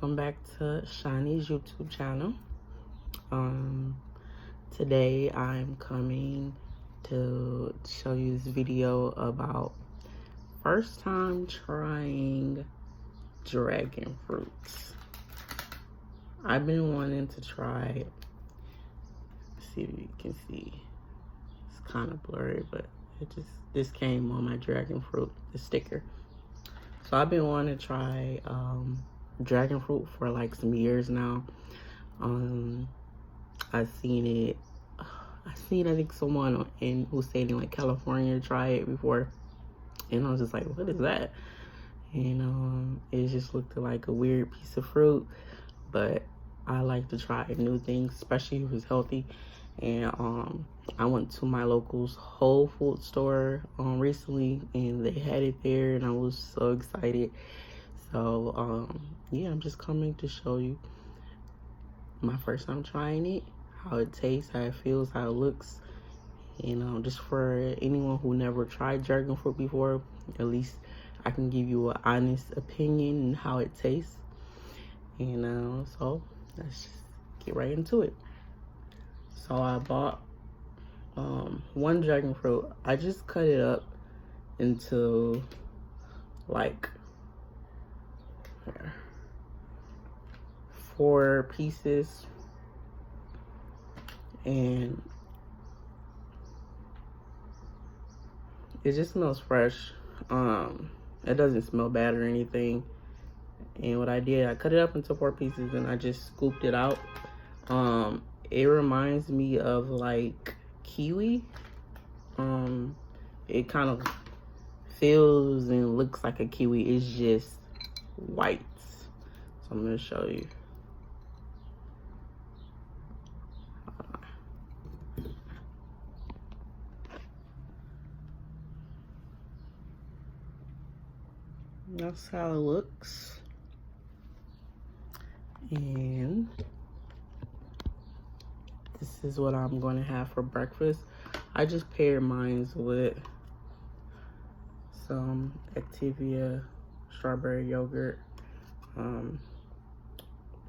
welcome back to Shani's YouTube channel. Today I'm coming to show you this video about first time trying dragon fruits. I've been wanting to try, see if you can see, it's kind of blurry, but this came on my dragon fruit, the sticker. So I've been wanting to try dragon fruit for like some years now. I seen I think someone who stayed in like California try it before, and I was just like, what is that? And it just looked like a weird piece of fruit, but I like to try new things, especially if it's healthy. And I went to my local's Whole Food store recently, and they had it there, and I was so excited. So yeah, I'm just coming to show you my first time trying it, how it tastes, how it feels, how it looks. And just for anyone who never tried dragon fruit before, at least I can give you an honest opinion on how it tastes. And so let's just get right into it. So I bought one dragon fruit. I just cut it up into like 4 pieces, and it just smells fresh. It doesn't smell bad or anything. And what I did, I cut it up into 4 pieces and I just scooped it out. It reminds me of like kiwi. It kind of feels and looks like a kiwi. It's just white. So I'm gonna show you. That's how it looks. And this is what I'm going to have for breakfast. I just paired mine with some Activia strawberry yogurt,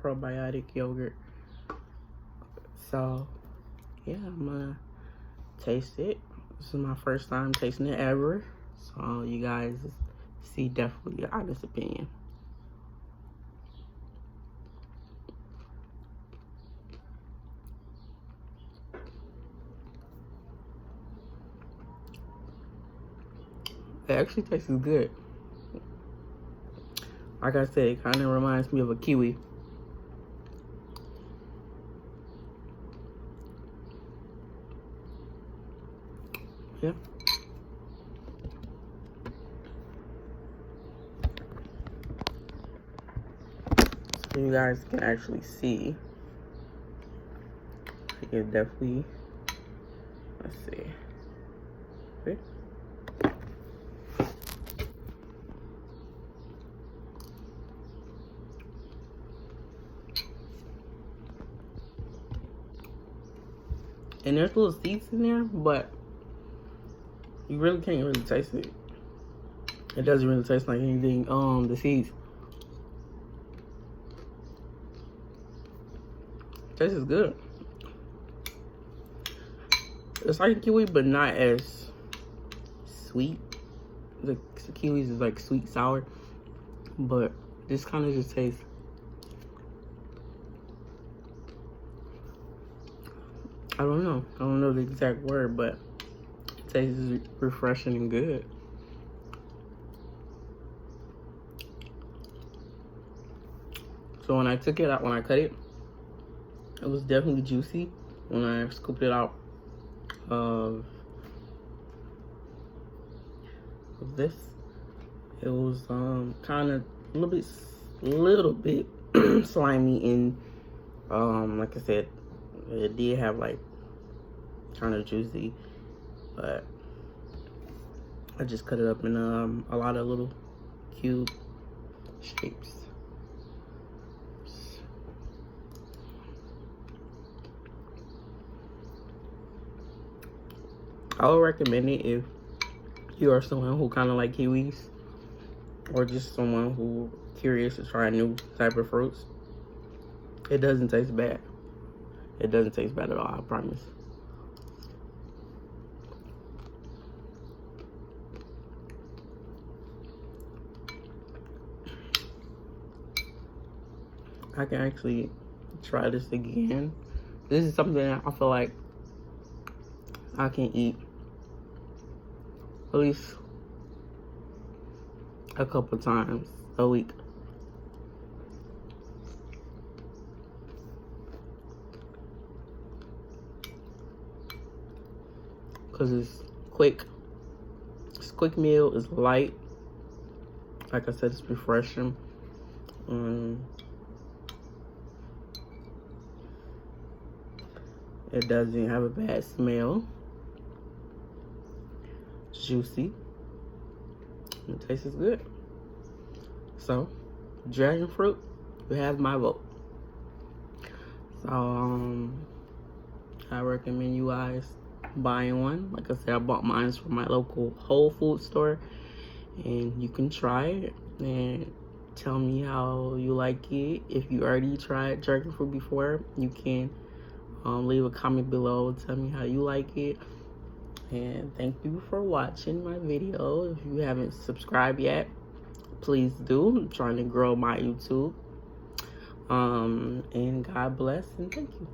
probiotic yogurt. So yeah, I'm gonna taste it. This is my first time tasting it ever, so you guys see definitely an honest opinion. It actually tastes good. Like I said, it kind of reminds me of a kiwi. Yeah. So you guys can actually see. It definitely, let's see. Okay. And there's little seeds in there, but you really can't really taste it. It doesn't really taste like anything, the seeds. It tastes good. It's like a kiwi, but not as sweet. The kiwis is like sweet sour, but this kind of just tastes. I don't know the exact word, but it tastes refreshing and good. So when I took it out, when I cut it, it was definitely juicy. When I scooped it out of this, it was kind of a little bit slimy, and like I said, it did have like kind of juicy, but I just cut it up in a lot of little cube shapes. I would recommend it if you are someone who kind of like kiwis. or just someone who curious to try new type of fruits, it doesn't taste bad. It doesn't taste bad at all, I promise. I can actually try this again. This is something that I feel like I can eat at least a couple times a week. Because it's quick. It's a quick meal. It's light. Like I said, it's refreshing. It doesn't have a bad smell. Juicy. It tastes good. So, dragon fruit, you have my vote. So, I recommend you guys buying one. Like I said, I bought mine from my local Whole Food store. And you can try it and tell me how you like it. If you already tried dragon fruit before, you can leave a comment below. Tell me how you like it. And thank you for watching my video. If you haven't subscribed yet, please do. I'm trying to grow my YouTube. And God bless and thank you.